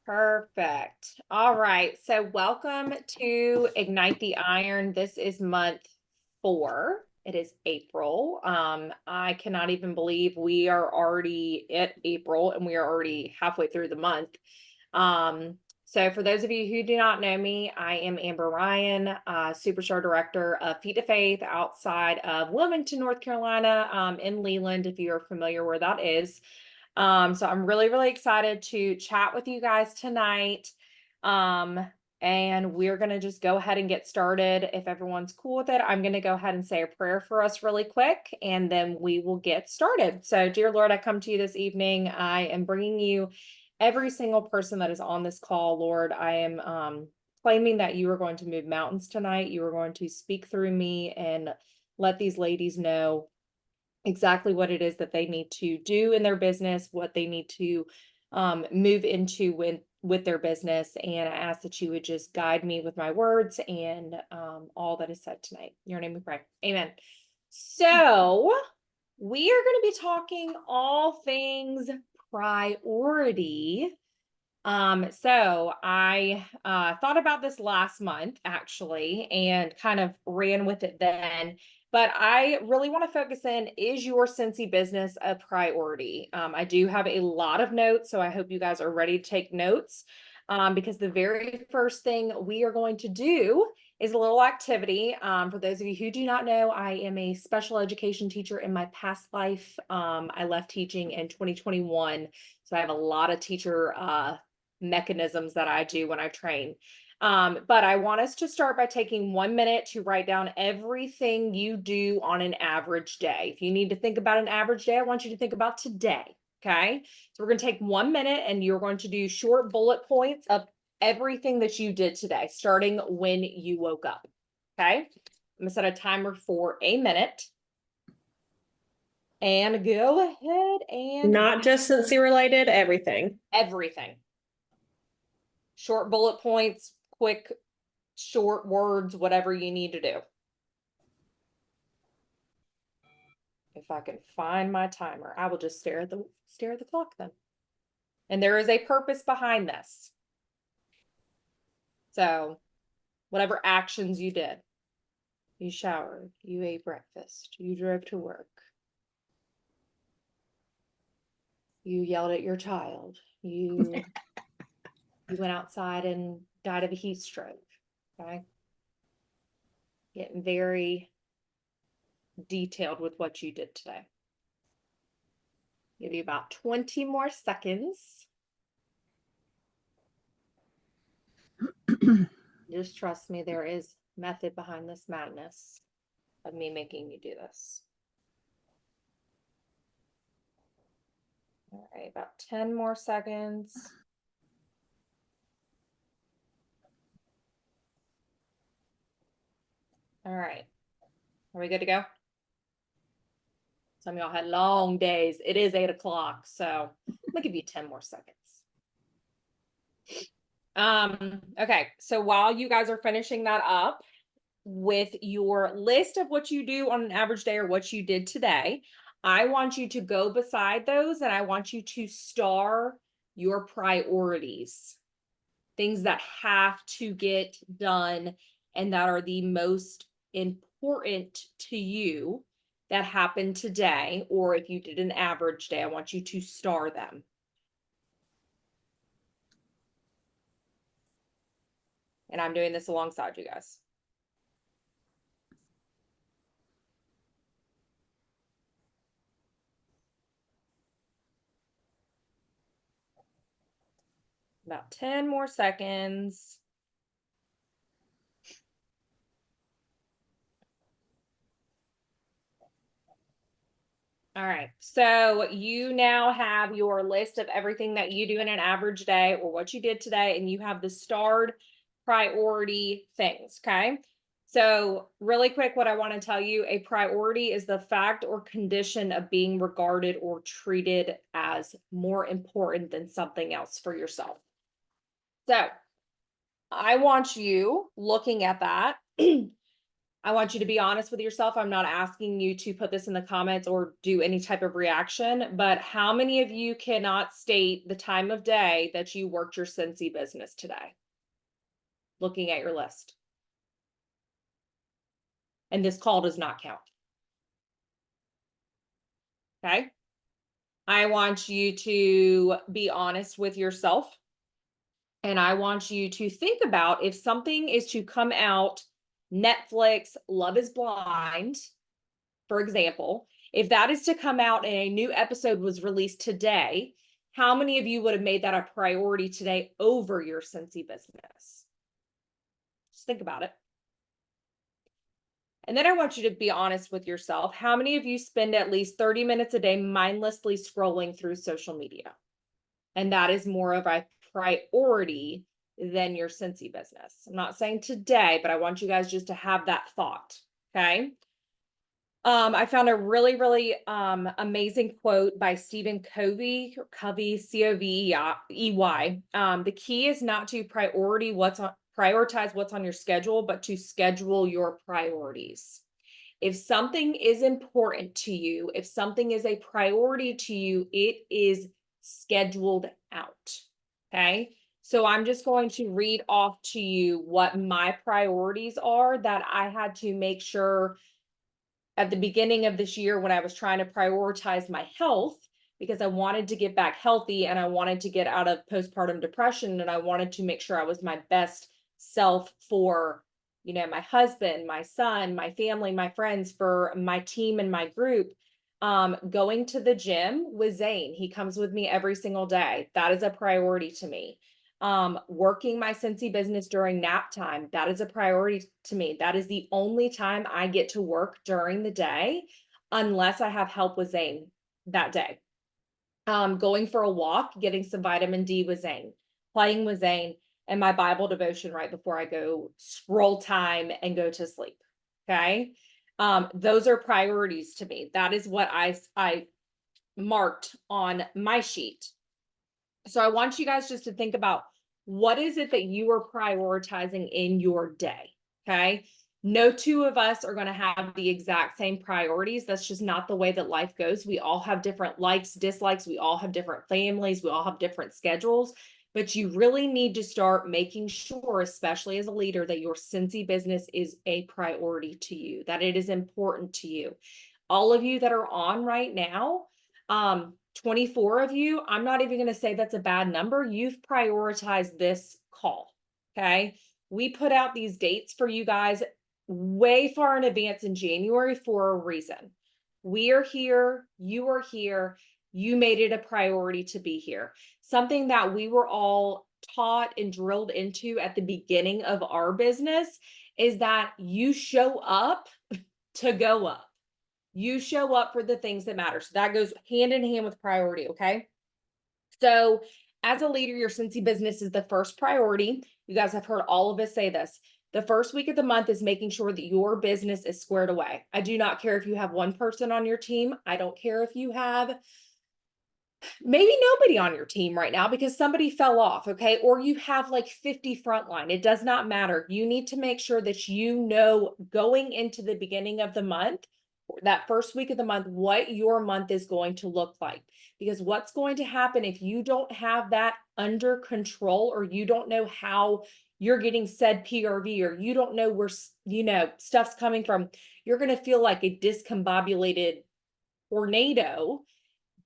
Perfect. All right. So welcome to Ignite the Iron. This is month 4. It is April. I cannot even believe we are already at April and we are already halfway through the month. So for those of you who do not know me, I am Amber Ryan, Superstar Director of Feet to Faith outside of Wilmington, North Carolina, in Leland, if you are familiar where that is. So I'm really, really excited to chat with you guys tonight. And we're going to just go ahead and get started. If everyone's cool with it, I'm going to go ahead and say a prayer for us really quick, and then we will get started. So, dear Lord, I come to you this evening. I am bringing you every single person that is on this call, Lord. I am claiming that you are going to move mountains tonight. You are going to speak through me and let these ladies know exactly what it is that they need to do in their business, what they need to move into with their business. And I ask that you would just guide me with my words and all that is said tonight. In your name we pray. Amen. So we are going to be talking all things priority. So I thought about this last month actually and kind of ran with it then. But I really want to focus in, is your Scentsy business a priority? I do have a lot of notes, so I hope you guys are ready to take notes, because the very first thing we are going to do is a little activity. For those of you who do not know, I am a special education teacher in my past life. I left teaching in 2021, so I have a lot of teacher mechanisms that I do when I train. But I want us to start by taking 1 minute to write down everything you do on an average day. If you need to think about an average day, I want you to think about today. Okay. So we're going to take 1 minute and you're going to do short bullet points of everything that you did today, starting when you woke up. Okay. I'm going to set a timer for a minute. And go ahead and Not just Scentsy related, everything. everything. Short bullet points, quick, short words, whatever you need to do. If I can find my timer, I will just stare at the clock then. And there is a purpose behind this. So, whatever actions you did, you showered, you ate breakfast, you drove to work, you yelled at your child, you went outside and died of a heat stroke. Okay, getting very detailed with what you did today. Give you about 20 more seconds. Just trust me, there is method behind this madness of me making you do this. All right, about 10 more seconds. All right, are we good to go? Some of y'all had long days. It is 8 o'clock, so I'm gonna give you 10 more seconds. Okay, so while you guys are finishing that up with your list of what you do on an average day or what you did today, I want you to go beside those and I want you to star your priorities, things that have to get done and that are the most important to you that happened today, or if you did an average day, I want you to star them. And I'm doing this alongside you guys. About 10 more seconds. All right, so you now have your list of everything that you do in an average day or what you did today, and you have the starred priority things, okay? So really quick, what I want to tell you, a priority is the fact or condition of being regarded or treated as more important than something else for yourself. So I want you looking at that. I want you to be honest with yourself. I'm not asking you to put this in the comments or do any type of reaction, but how many of you cannot state the time of day that you worked your Scentsy business today? Looking at your list. And this call does not count. Okay. I want you to be honest with yourself. And I want you to think about if something is to come out, Netflix, Love is Blind, for example, if that is to come out and a new episode was released today, how many of you would have made that a priority today over your Scentsy business? Just think about it. And then I want you to be honest with yourself. How many of you spend at least 30 minutes a day mindlessly scrolling through social media? And that is more of a priority than your Scentsy business. I'm not saying today, but I want you guys just to have that thought. Okay. I found a really, really amazing quote by Stephen Covey, Covey. The key is not to prioritize what's on your schedule, but to schedule your priorities. If something is important to you, if something is a priority to you, it is scheduled out. Okay. So I'm just going to read off to you what my priorities are that I had to make sure at the beginning of this year when I was trying to prioritize my health because I wanted to get back healthy and I wanted to get out of postpartum depression and I wanted to make sure I was my best self for, my husband, my son, my family, my friends, for my team and my group. Going to the gym with Zane. He comes with me every single day. That is a priority to me. Working my Scentsy business during nap time, that is a priority to me. That is the only time I get to work during the day unless I have help with Zane that day. Going for a walk, getting some vitamin D with Zane, playing with Zane, and my Bible devotion right before I go scroll time and go to sleep. Okay. Those are priorities to me. That is what I marked on my sheet. So I want you guys just to think about what is it that you are prioritizing in your day. Okay. No two of us are going to have the exact same priorities. That's just not the way that life goes. We all have different likes, dislikes. We all have different families. We all have different schedules. But you really need to start making sure, especially as a leader, that your Scentsy business is a priority to you, that it is important to you. All of you that are on right now, 24 of you, I'm not even going to say that's a bad number. You've prioritized this call. Okay. We put out these dates for you guys way far in advance in January for a reason. We are here. You are here. You made it a priority to be here. Something that we were all taught and drilled into at the beginning of our business is that you show up to go up. You show up for the things that matter. So that goes hand in hand with priority. Okay. So as a leader, your Scentsy business is the first priority. You guys have heard all of us say this. The first week of the month is making sure that your business is squared away. I do not care if you have one person on your team. I don't care if you have maybe nobody on your team right now because somebody fell off, okay? Or you have like 50 frontline. It does not matter. You need to make sure that you know going into the beginning of the month, that first week of the month, what your month is going to look like. Because what's going to happen if you don't have that under control or you don't know how you're getting said PRV or you don't know where, stuff's coming from, you're going to feel like a discombobulated tornado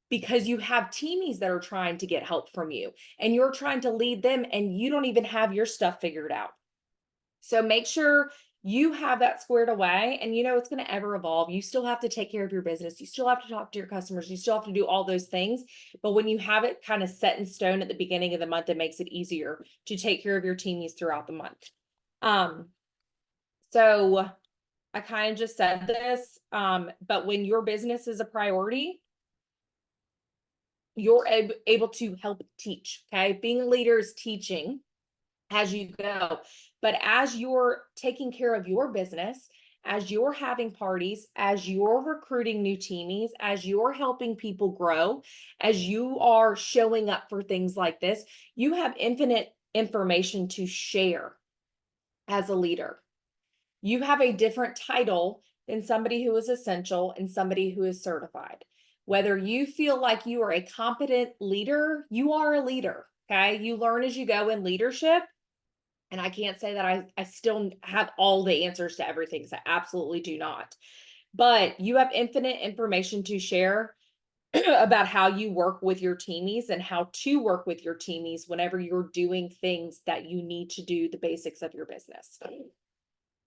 because you have teamies that are trying to get help from you and you're trying to lead them and you don't even have your stuff figured out. So make sure you have that squared away and it's going to ever evolve. You still have to take care of your business. You still have to talk to your customers. You still have to do all those things. But when you have it kind of set in stone at the beginning of the month, it makes it easier to take care of your teamies throughout the month. So I kind of just said this, but when your business is a priority, you're able to help teach. Okay. Being a leader is teaching as you go. But as you're taking care of your business, as you're having parties, as you're recruiting new teamies, as you're helping people grow, as you are showing up for things like this, you have infinite information to share as a leader. You have a different title than somebody who is essential and somebody who is certified. Whether you feel like you are a competent leader, you are a leader. Okay. You learn as you go in leadership. And I can't say that I still have all the answers to everything, because I absolutely do not. But you have infinite information to share about how you work with your teamies and how to work with your teamies whenever you're doing things that you need to do the basics of your business.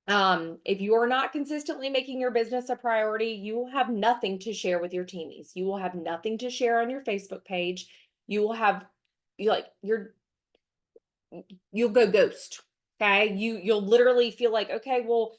If you are not consistently making your business a priority, you will have nothing to share with your teamies. You will have nothing to share on your Facebook page. You will have you'll go ghost. Okay. You'll literally feel like, okay, well,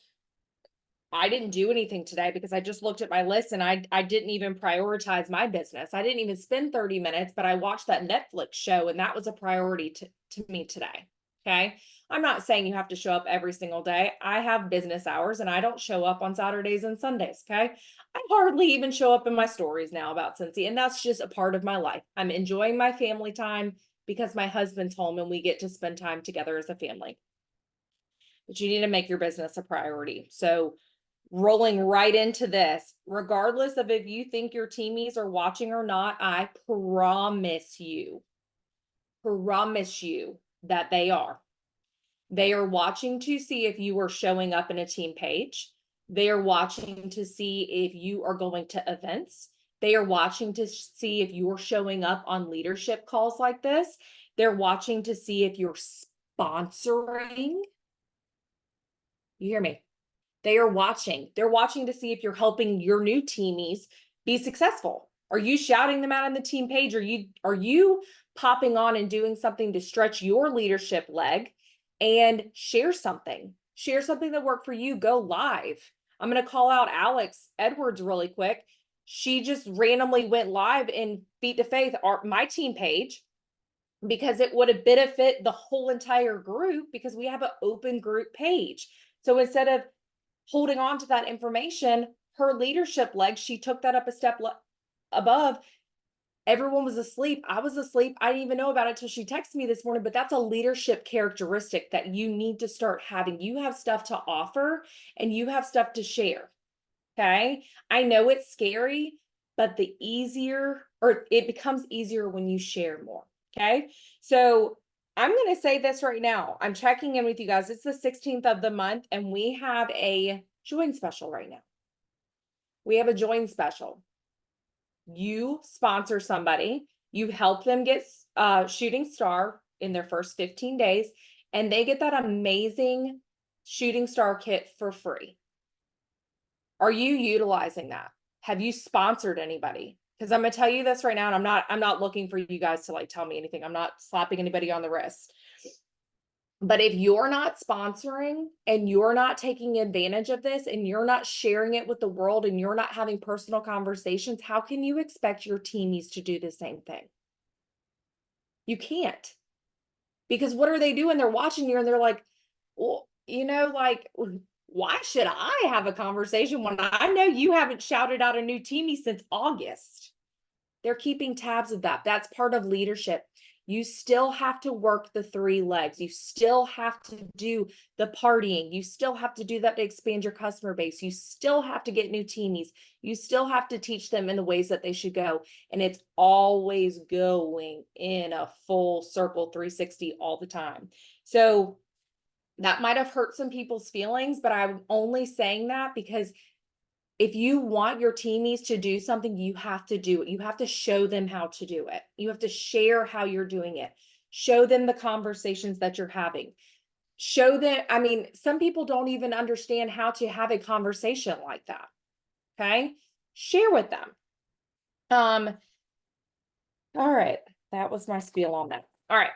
I didn't do anything today because I just looked at my list and I didn't even prioritize my business. I didn't even spend 30 minutes, but I watched that Netflix show and that was a priority to me today. Okay. I'm not saying you have to show up every single day. I have business hours and I don't show up on Saturdays and Sundays. Okay. I hardly even show up in my stories now about Scentsy, and that's just a part of my life. I'm enjoying my family time because my husband's home and we get to spend time together as a family. But you need to make your business a priority. So rolling right into this, regardless of if you think your teamies are watching or not, I promise you that they are. They are watching to see if you are showing up in a team page. They are watching to see if you are going to events. They are watching to see if you're showing up on leadership calls like this. They're watching to see if you're sponsoring. You hear me? They are watching. They're watching to see if you're helping your new teamies be successful. Are you shouting them out on the team page? Are you popping on and doing something to stretch your leadership leg and share something? Share something that worked for you. Go live. I'm going to call out Alex Edwards really quick. She just randomly went live in Feet to Faith, my team page, because it would have benefit the whole entire group, because we have an open group page. So instead of holding on to that information, her leadership leg, she took that up a step above. Everyone was asleep. I was asleep. I didn't even know about it till she texted me this morning, but that's a leadership characteristic that you need to start having. You have stuff to offer and you have stuff to share. Okay. I know it's scary, but it becomes easier when you share more. Okay. So I'm going to say this right now. I'm checking in with you guys. It's the 16th of the month and we have a join special right now. We have a join special. You sponsor somebody, you help them get shooting star in their first 15 days, and they get that amazing shooting star kit for free. Are you utilizing that? Have you sponsored anybody? Because I'm gonna tell you this right now, and I'm not looking for you guys to like tell me anything. I'm not slapping anybody on the wrist. But if you're not sponsoring and you're not taking advantage of this and you're not sharing it with the world and you're not having personal conversations, how can you expect your teamies to do the same thing? You can't. Because what are they doing? They're watching you and they're like, well, like, why should I have a conversation when I know you haven't shouted out a new teamie since August? They're keeping tabs of that. That's part of leadership. You still have to work the 3 legs. You still have to do the partying. You still have to do that to expand your customer base. You still have to get new teamies. You still have to teach them in the ways that they should go. And it's always going in a full circle 360 all the time. So that might have hurt some people's feelings, but I'm only saying that because if you want your teamies to do something, you have to do it. You have to show them how to do it. You have to share how you're doing it. Show them the conversations that you're having. Show them, I mean, some people don't even understand how to have a conversation like that. Okay? Share with them. All right. That was my spiel on that. All right.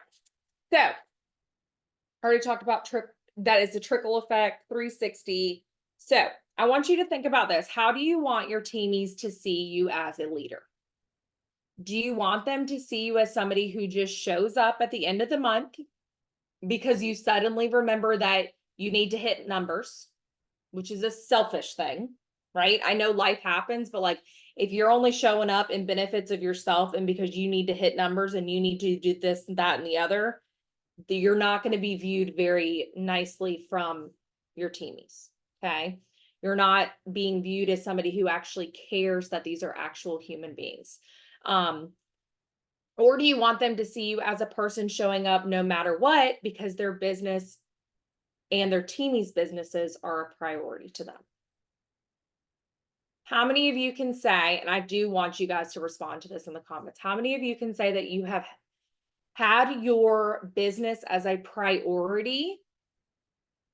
So, I already talked about that is the trickle effect 360. So, I want you to think about this. How do you want your teamies to see you as a leader? Do you want them to see you as somebody who just shows up at the end of the month because you suddenly remember that you need to hit numbers, which is a selfish thing, right? I know life happens, but like if you're only showing up in benefits of yourself and because you need to hit numbers and you need to do this and that and the other, you're not going to be viewed very nicely from your teamies. Okay. You're not being viewed as somebody who actually cares that these are actual human beings. Um, or do you want them to see you as a person showing up no matter what because their business and their team's businesses are a priority to them? How many of you can say, and I do want you guys to respond to this in the comments, how many of you can say that you have had your business as a priority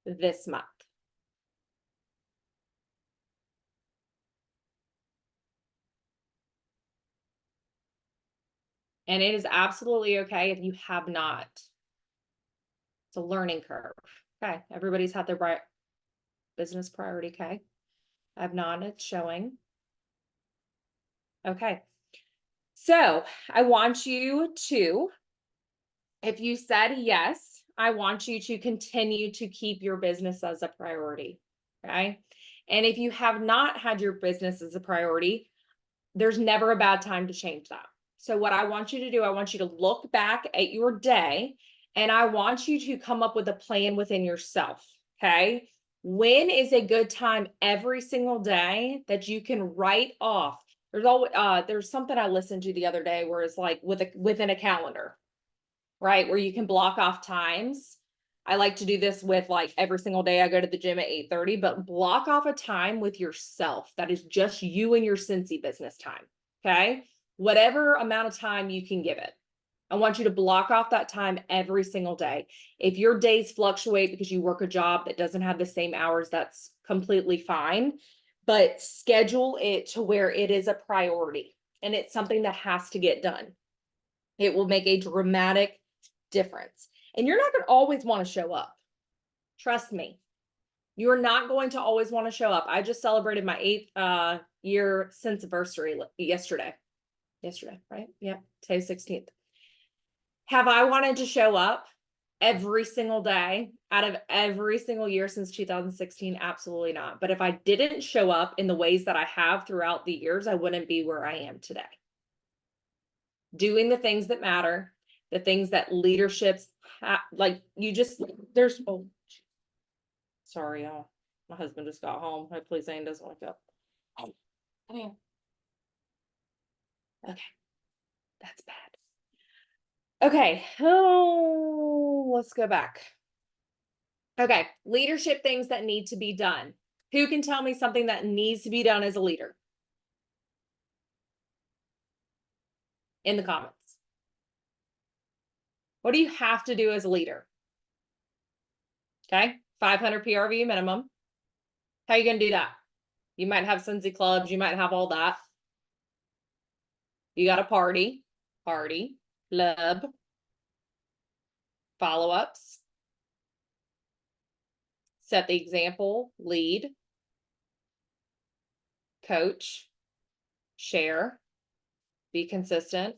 this month? And it is absolutely okay if you have not. It's a learning curve. Okay. Everybody's had their business priority. Okay. I've not, it's showing. Okay. So I want you to, if you said yes, I want you to continue to keep your business as a priority. Okay. And if you have not had your business as a priority, there's never a bad time to change that. So what I want you to do, I want you to look back at your day and I want you to come up with a plan within yourself. Okay. When is a good time every single day that you can write off? There's something I listened to the other day where it's like within a calendar, right? Where you can block off times. I like to do this with like every single day I go to the gym at 8:30, but block off a time with yourself that is just you and your Scentsy business time. Okay. Whatever amount of time you can give it. I want you to block off that time every single day. If your days fluctuate because you work a job that doesn't have the same hours, that's completely fine. But schedule it to where it is a priority and it's something that has to get done. It will make a dramatic difference. And you're not going to always want to show up. Trust me. You're not going to always want to show up. I just celebrated my 8th year anniversary yesterday. Yesterday, right? Yeah. Today's 16th. Have I wanted to show up every single day out of every single year since 2016? Absolutely not. But if I didn't show up in the ways that I have throughout the years, I wouldn't be where I am today. Doing the things that matter, the things that leaderships like you just, there's, oh, sorry, y'all. My husband just got home. Hopefully Zane doesn't wake up. Hey, come here. Okay, that's bad. Okay, oh, let's go back. Okay, leadership things that need to be done. Who can tell me something that needs to be done as a leader? In the comments. What do you have to do as a leader? Okay, 500 PRV minimum. How are you going to do that? You might have Scentsy clubs. You might have all that. You got a party, club, follow-ups, set the example, lead, coach, share, be consistent.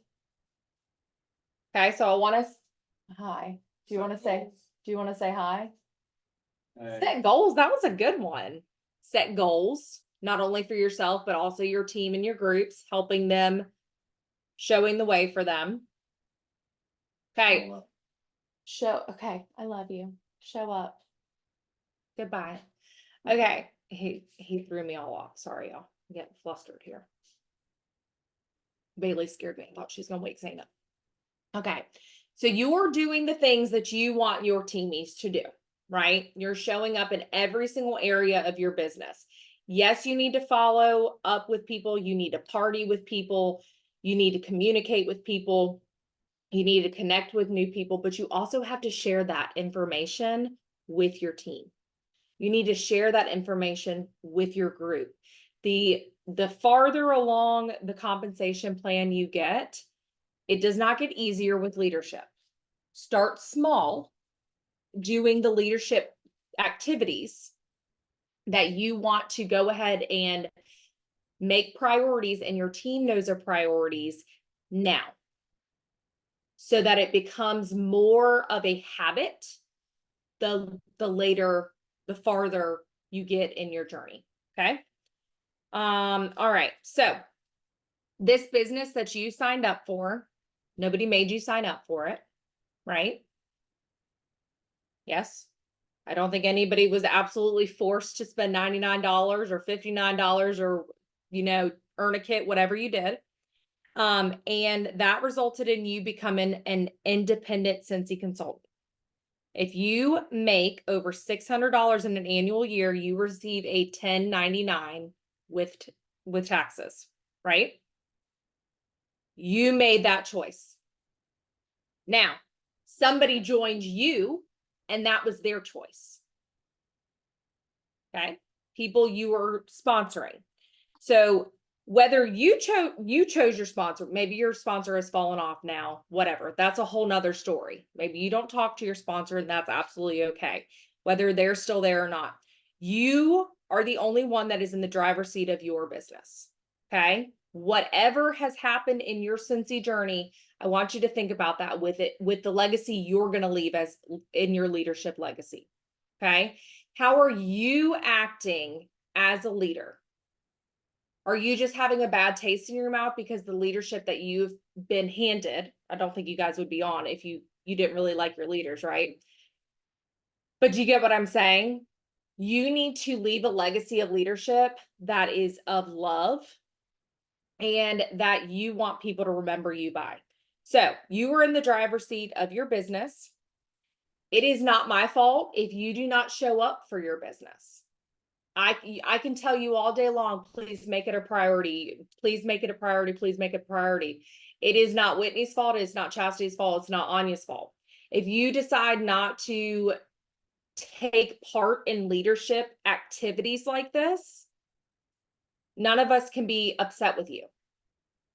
Okay, so I want to, hi. Do you want to say hi? Set goals. That was a good one. Set goals, not only for yourself, but also your team and your groups, helping them, showing the way for them. Okay. Okay. I love you. Show up. Goodbye. Okay. He threw me all off. Sorry, y'all. I'm getting flustered here. Bailey scared me. I thought she was gonna wake Zane up. Okay. So you're doing the things that you want your teamies to do, right? You're showing up in every single area of your business. Yes, you need to follow up with people. You need to party with people. You need to communicate with people. You need to connect with new people, but you also have to share that information with your team. You need to share that information with your group. The farther along the compensation plan you get, it does not get easier with leadership. Start small, doing the leadership activities that you want to go ahead and make priorities, and your team knows are priorities now, so that it becomes more of a habit the farther you get in your journey. Okay. All right. So this business that you signed up for, nobody made you sign up for it, right? Yes. I don't think anybody was absolutely forced to spend $99 or $59 or, earn a kit, whatever you did. And that resulted in you becoming an independent Scentsy consultant. If you make over $600 in an annual year, you receive a 1099 with taxes, right? You made that choice. Now, somebody joined you and that was their choice. Okay? People you were sponsoring. So whether you chose your sponsor, maybe your sponsor has fallen off now, whatever. That's a whole nother story. Maybe you don't talk to your sponsor and that's absolutely okay. Whether they're still there or not. You are the only one that is in the driver's seat of your business. Okay? Whatever has happened in your Scentsy journey, I want you to think about that with the legacy you're going to leave as in your leadership legacy. Okay? How are you acting as a leader? Are you just having a bad taste in your mouth because the leadership that you've been handed? I don't think you guys would be on if you didn't really like your leaders, right? But do you get what I'm saying? You need to leave a legacy of leadership that is of love and that you want people to remember you by. So you were in the driver's seat of your business. It is not my fault if you do not show up for your business. I can tell you all day long, please make it a priority. Please make it a priority. Please make it a priority. It is not Whitney's fault. It's not Chastity's fault. It's not Anya's fault. If you decide not to take part in leadership activities like this, none of us can be upset with you.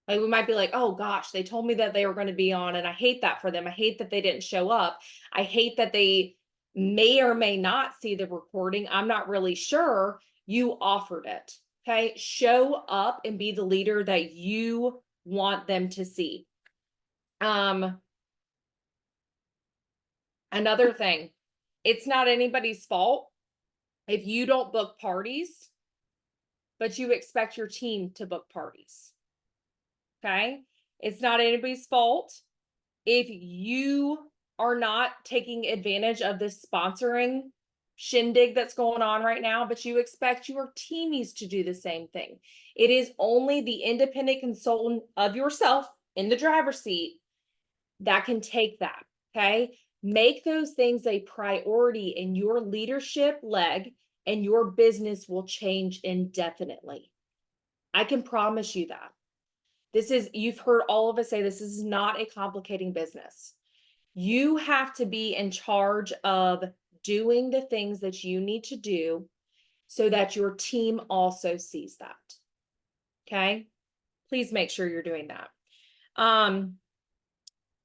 Like we might be like, oh gosh, they told me that they were going to be on, and I hate that for them. I hate that they didn't show up. I hate that they may or may not see the recording. I'm not really sure. You offered it. Okay. Show up and be the leader that you want them to see. Another thing, it's not anybody's fault if you don't book parties, but you expect your team to book parties. Okay. It's not anybody's fault if you are not taking advantage of this sponsoring shindig that's going on right now, but you expect your teamies to do the same thing. It is only the independent consultant of yourself in the driver's seat that can take that. Okay. Make those things a priority in your leadership leg, and your business will change indefinitely. I can promise you that. You've heard all of us say this is not a complicating business. You have to be in charge of doing the things that you need to do so that your team also sees that. Okay. Please make sure you're doing that.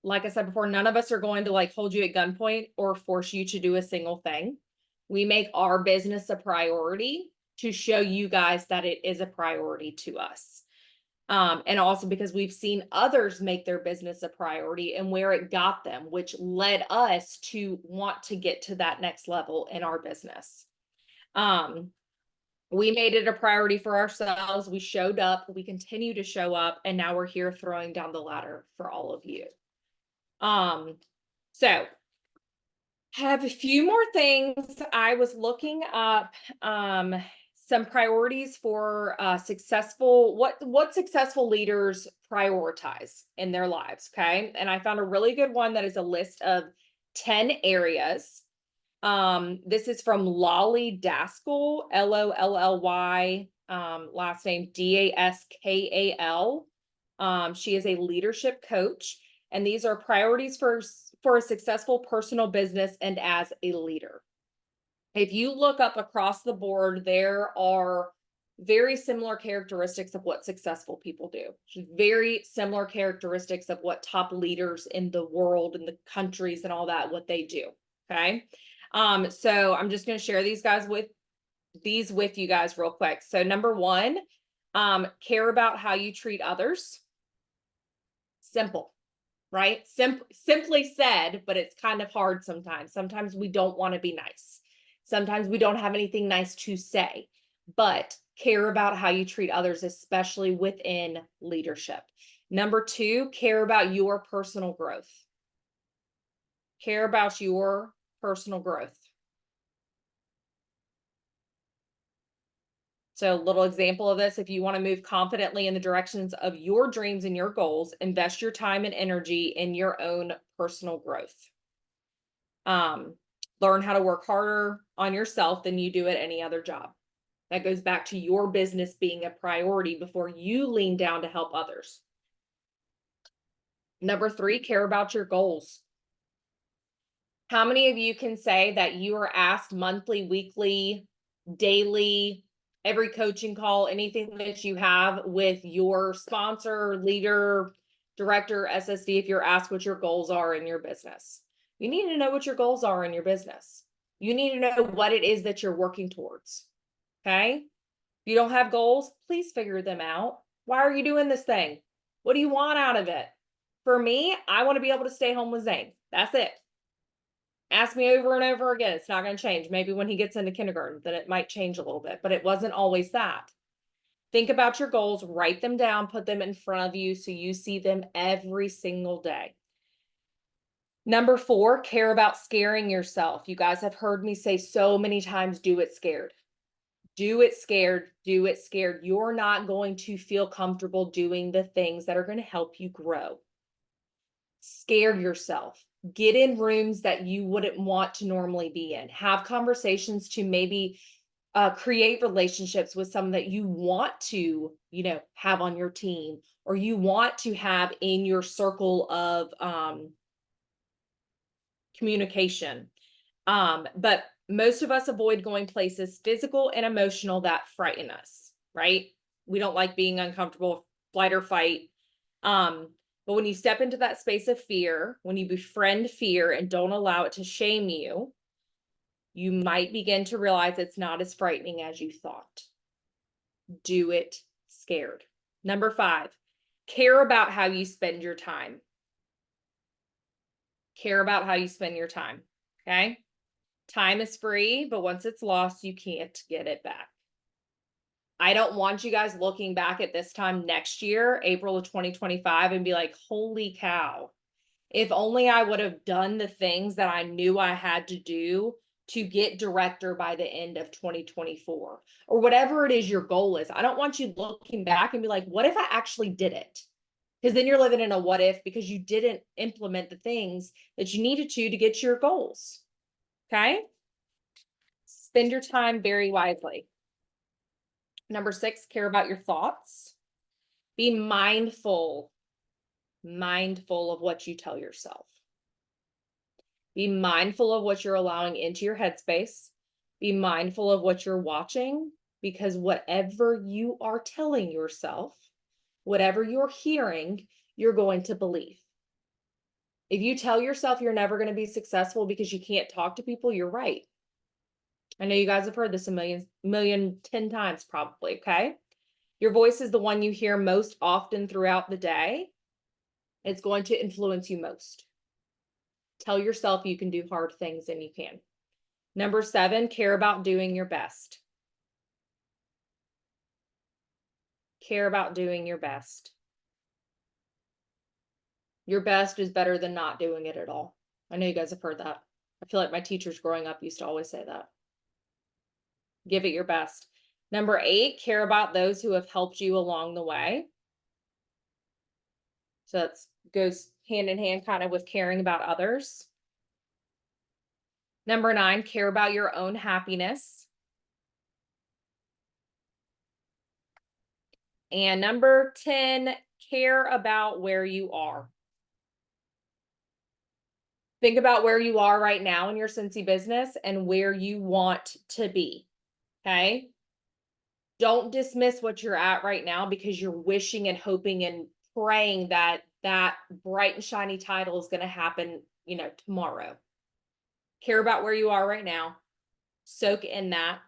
Like I said before, none of us are going to like hold you at gunpoint or force you to do a single thing. We make our business a priority to show you guys that it is a priority to us. And also because we've seen others make their business a priority and where it got them, which led us to want to get to that next level in our business. We made it a priority for ourselves. We showed up, we continue to show up, and now we're here throwing down the ladder for all of you. So have a few more things. I was looking up, some priorities for successful, what successful leaders prioritize in their lives. Okay. And I found a really good one that is a list of 10 areas. This is from Lolly Daskal, Lolly, last name Daskal. She is a leadership coach, and these are priorities for a successful personal business and as a leader. If you look up across the board, there are very similar characteristics of what successful people do. Very similar characteristics of what top leaders in the world and the countries and all that, what they do. Okay. So I'm just going to share these with you guys real quick. So number one, care about how you treat others. Simple. Right? Simply said, but it's kind of hard sometimes. Sometimes we don't want to be nice. Sometimes we don't have anything nice to say, but care about how you treat others, especially within leadership. Number two, care about your personal growth. Care about your personal growth. So a little example of this, if you want to move confidently in the directions of your dreams and your goals, invest your time and energy in your own personal growth. Learn how to work harder on yourself than you do at any other job. That goes back to your business being a priority before you lean down to help others. Number 3, care about your goals. How many of you can say that you are asked monthly, weekly, daily, every coaching call, anything that you have with your sponsor, leader, director, SSD, if you're asked what your goals are in your business? You need to know what your goals are in your business. You need to know what it is that you're working towards. Okay? If you don't have goals, please figure them out. Why are you doing this thing? What do you want out of it? For me, I want to be able to stay home with Zane. That's it. Ask me over and over again. It's not going to change. Maybe when he gets into kindergarten, then it might change a little bit, but it wasn't always that. Think about your goals, write them down, put them in front of you so you see them every single day. Number 4, care about scaring yourself. You guys have heard me say so many times, do it scared. Do it scared. Do it scared. You're not going to feel comfortable doing the things that are going to help you grow. Scare yourself. Get in rooms that you wouldn't want to normally be in. Have conversations to maybe create relationships with someone that you want to, have on your team, or you want to have in your circle of communication. But most of us avoid going places physical and emotional that frighten us, right? We don't like being uncomfortable, flight or fight. But when you step into that space of fear, when you befriend fear and don't allow it to shame you, you might begin to realize it's not as frightening as you thought. Do it scared. Number 5, care about how you spend your time. Care about how you spend your time. Okay. Time is free, but once it's lost, you can't get it back. I don't want you guys looking back at this time next year, April of 2025, and be like, holy cow, if only I would have done the things that I knew I had to do to get director by the end of 2024, or whatever it is your goal is. I don't want you looking back and be like, what if I actually did it? Because then you're living in a what if, because you didn't implement the things that you needed to get your goals. Okay. Spend your time very wisely. Number 6, care about your thoughts. Be mindful of what you tell yourself. Be mindful of what you're allowing into your headspace. Be mindful of what you're watching, because whatever you are telling yourself, whatever you're hearing, you're going to believe. If you tell yourself you're never going to be successful because you can't talk to people, you're right. I know you guys have heard this a million, 10 times probably, okay? Your voice is the one you hear most often throughout the day. It's going to influence you most. Tell yourself you can do hard things, and you can. Number 7, care about doing your best. Care about doing your best. Your best is better than not doing it at all. I know you guys have heard that. I feel like my teachers growing up used to always say that. Give it your best. Number 8, care about those who have helped you along the way. So that goes hand in hand kind of with caring about others. Number 9, care about your own happiness. And number 10, care about where you are. Think about where you are right now in your Scentsy business and where you want to be. Okay. Don't dismiss what you're at right now because you're wishing and hoping and praying that that bright and shiny title is going to happen, tomorrow. Care about where you are right now. Soak in that.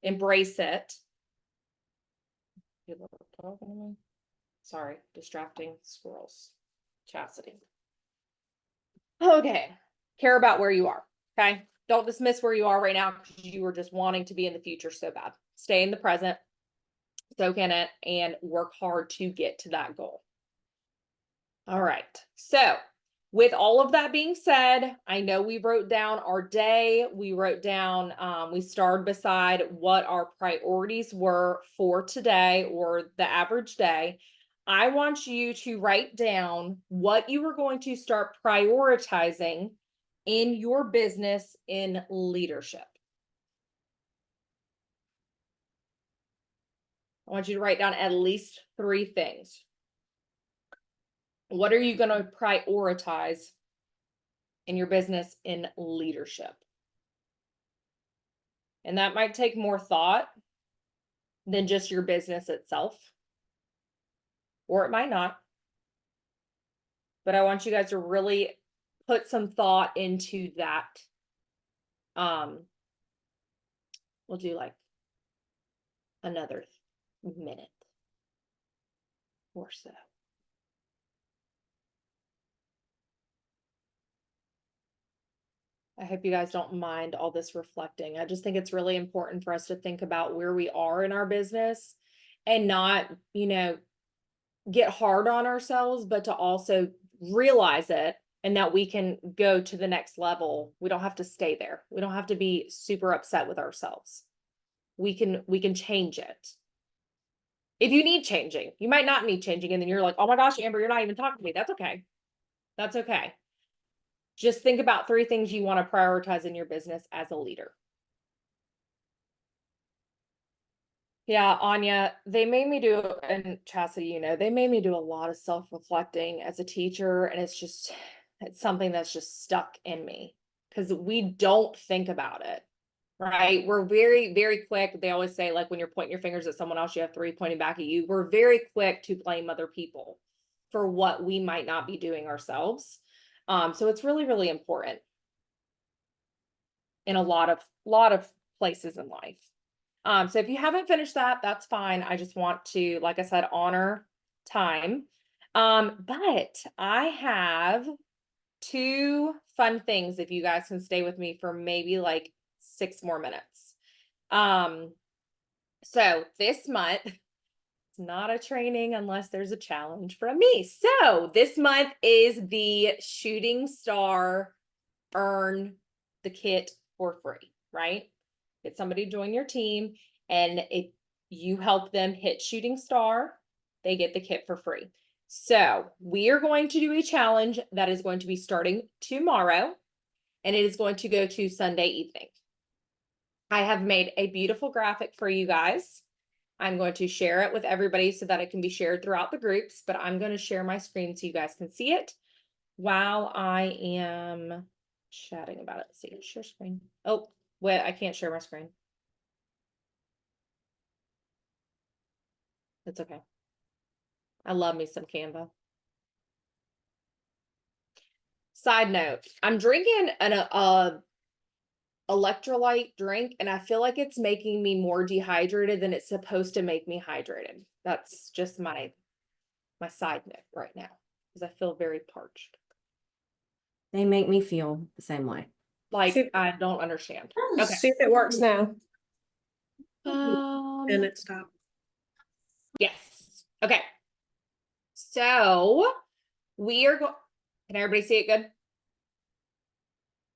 Embrace it. Sorry, distracting squirrels. Chastity. Okay. Care about where you are. Okay. Don't dismiss where you are right now because you were just wanting to be in the future so bad. Stay in the present, soak in it, and work hard to get to that goal. All right. So With all of that being said, I know we wrote down our day. We wrote down, we started beside what our priorities were for today or the average day. I want you to write down what you are going to start prioritizing in your business in leadership. I want you to write down at least 3 things. What are you going to prioritize in your business in leadership? And that might take more thought than just your business itself, or it might not. But I want you guys to really put some thought into that. We'll do like another minute or so. I hope you guys don't mind all this reflecting. I just think it's really important for us to think about where we are in our business and not, get hard on ourselves, but to also realize it and that we can go to the next level. We don't have to stay there. We don't have to be super upset with ourselves. We can change it. If you need changing, you might not need changing. And then you're like, oh my gosh, Amber, you're not even talking to me. That's okay. That's okay. Just think about 3 things you want to prioritize in your business as a leader. Yeah, Anya, they made me do, and Chastity, they made me do a lot of self-reflecting as a teacher, and it's something that's just stuck in me because we don't think about it, right? We're very, very quick. They always say, like, when you're pointing your fingers at someone else, you have 3 pointing back at you. We're very quick to blame other people for what we might not be doing ourselves. So it's really, really important in a lot of places in life. So if you haven't finished that, that's fine. I just want to, like I said, honor time. But I have 2 fun things if you guys can stay with me for maybe like 6 more minutes. So this month, it's not a training unless there's a challenge from me. So this month is the Shooting Star Earn the Kit for free, right? Get somebody to join your team, and if you help them hit Shooting Star, they get the kit for free. So we are going to do a challenge that is going to be starting tomorrow, and it is going to go to Sunday evening. I have made a beautiful graphic for you guys. I'm going to share it with everybody so that it can be shared throughout the groups, but I'm going to share my screen so you guys can see it while I am chatting about it. Let's see, share screen. Oh, wait, I can't share my screen. It's okay. I love me some Canva. Side note, I'm drinking an electrolyte drink, and I feel like it's making me more dehydrated than it's supposed to make me hydrated. That's just my side note right now, because I feel very parched. They make me feel the same way. Like, I don't understand. Okay. See if it works now. And it stopped. yes. Okay. So we are going, can everybody see it good?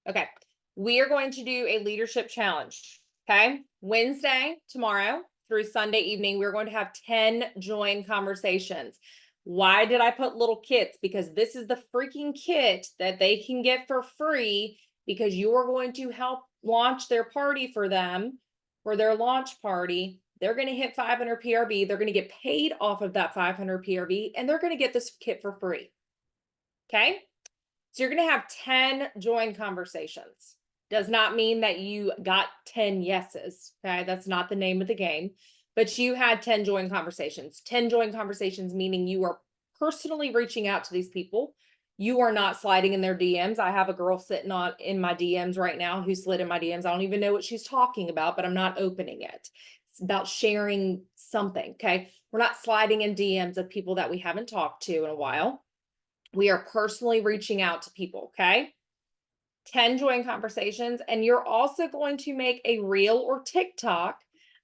Okay. We are going to do a leadership challenge. Okay. Wednesday, tomorrow through Sunday evening, we're going to have 10 join conversations. Why did I put little kits? Because this is the freaking kit that they can get for free, because you're going to help launch their party for them, for their launch party. They're going to hit 500 PRV. They're going to get paid off of that 500 PRV, and they're going to get this kit for free. Okay. So you're going to have 10 join conversations. Does not mean that you got 10 yeses. Okay. That's not the name of the game, but you had 10 join conversations. 10 join conversations, meaning you are personally reaching out to these people. You are not sliding in their DMs. I have a girl sitting in my DMs right now who slid in my DMs. I don't even know what she's talking about, but I'm not opening it. It's about sharing something. Okay. We're not sliding in DMs of people that we haven't talked to in a while. We are personally reaching out to people. Okay. 10 join conversations. And you're also going to make a reel or TikTok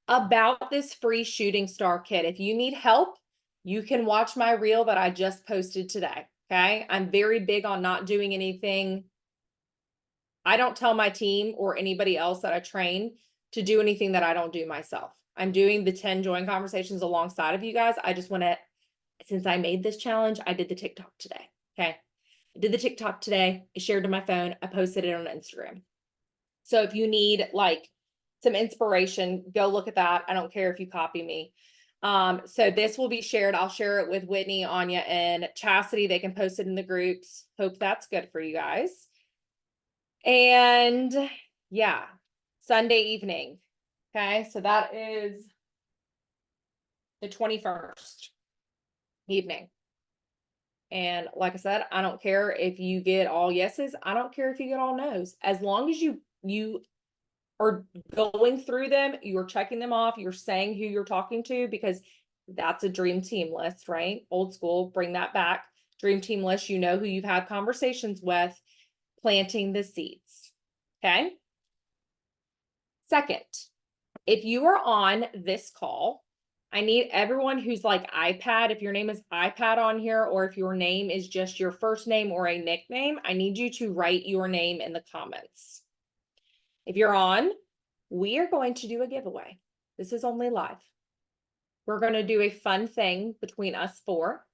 about this free Shooting Star kit. If you need help, you can watch my reel that I just posted today. Okay. I'm very big on not doing anything. I don't tell my team or anybody else that I train to do anything that I don't do myself. I'm doing the 10 join conversations alongside of you guys. I just want to, since I made this challenge, I did the TikTok today. Okay. I did the TikTok today. I shared to my phone. I posted it on Instagram. So if you need like some inspiration, go look at that. I don't care if you copy me. So this will be shared. I'll share it with Whitney, Anya, and Chastity. They can post it in the groups. Hope that's good for you guys. And yeah, Sunday evening. Okay, so that is the 21st evening. And like I said, I don't care if you get all yeses. I don't care if you get all nos. As long as you are going through them, you're checking them off, you're saying who you're talking to, because that's a dream team list, right? Old school, bring that back. Dream team list, you know who you've had conversations with, planting the seeds. Okay. Second, if you are on this call, I need everyone who's like iPad, if your name is iPad on here, or if your name is just your first name or a nickname, I need you to write your name in the comments. If you're on, we are going to do a giveaway. This is only live. We're going to do a fun thing between us four,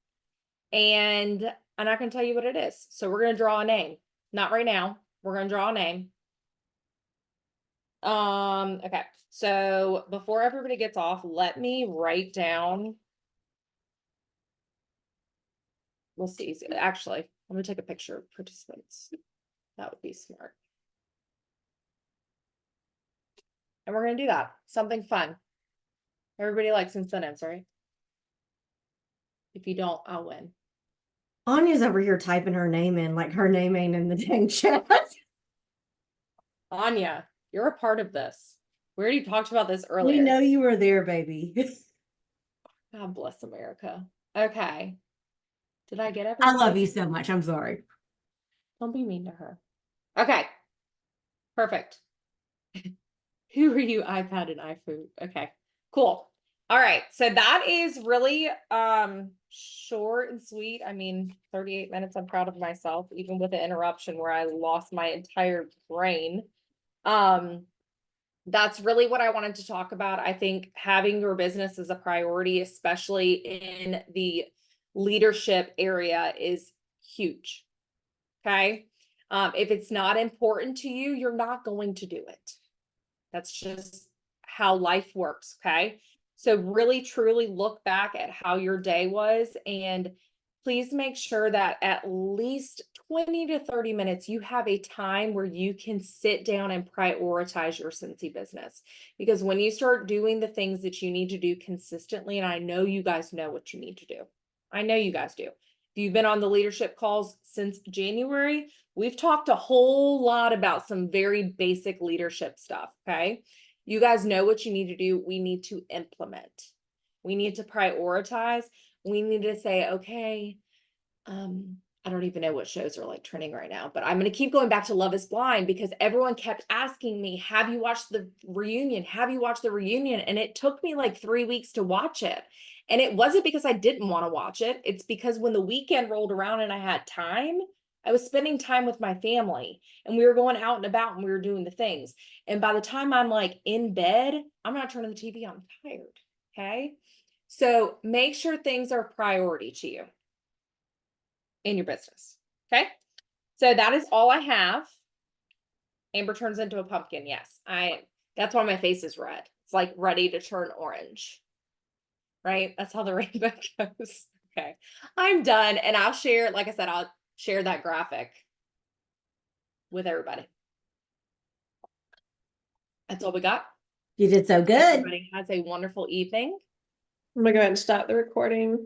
and I'm not going to tell you what it is. So we're going to draw a name. Not right now. We're going to draw a name. Okay. So before everybody gets off, let me write down. We'll see. Actually, I'm going to take a picture of participants. That would be smart. And we're going to do that. Something fun. Everybody likes incentives, right? If you don't, I'll win. Anya's over here typing her name in, like her name ain't in the dang chat. Anya, you're a part of this. We already talked about this We earlier. know you were there, baby. God bless America. Okay. Did I get I everything? love you so much. I'm sorry. Don't be mean to her. Okay. Perfect. Who are you, iPad and iFood? Okay. Cool. All right. So that is really short and sweet. I mean, 38 minutes. I'm proud of myself, even with the interruption where I lost my entire brain. That's really what I wanted to talk about. I think having your business as a priority, especially in the leadership area, is huge. Okay. If it's not important to you, you're not going to do it. That's just how life works. Okay. So really truly look back at how your day was, and please make sure that at least 20 to 30 minutes, you have a time where you can sit down and prioritize your Scentsy business. Because when you start doing the things that you need to do consistently, and I know you guys know what you need to do. I know you guys do. If you've been on the leadership calls since January, we've talked a whole lot about some very basic leadership stuff. Okay. You guys know what you need to do. We need to implement. We need to prioritize. We need to say, okay, I don't even know what shows are like trending right now, but I'm going to keep going back to Love is Blind because everyone kept asking me, have you watched the reunion? Have you watched the reunion? And it took me like 3 weeks to watch it. And it wasn't because I didn't want to watch it. It's because when the weekend rolled around and I had time, I was spending time with my family and we were going out and about and we were doing the things. And by the time I'm like in bed, I'm not turning the TV on. I'm tired. Okay. So make sure things are a priority to you in your business. Okay. So that is all I have. Amber turns into a pumpkin. Yes. That's why my face is red. It's like ready to turn orange. Right? That's how the rainbow goes. Okay. I'm done. And I'll share, like I said, I'll share that graphic with everybody. That's all we got. You did so good. Everybody has a wonderful evening. I'm gonna go ahead and stop the recording.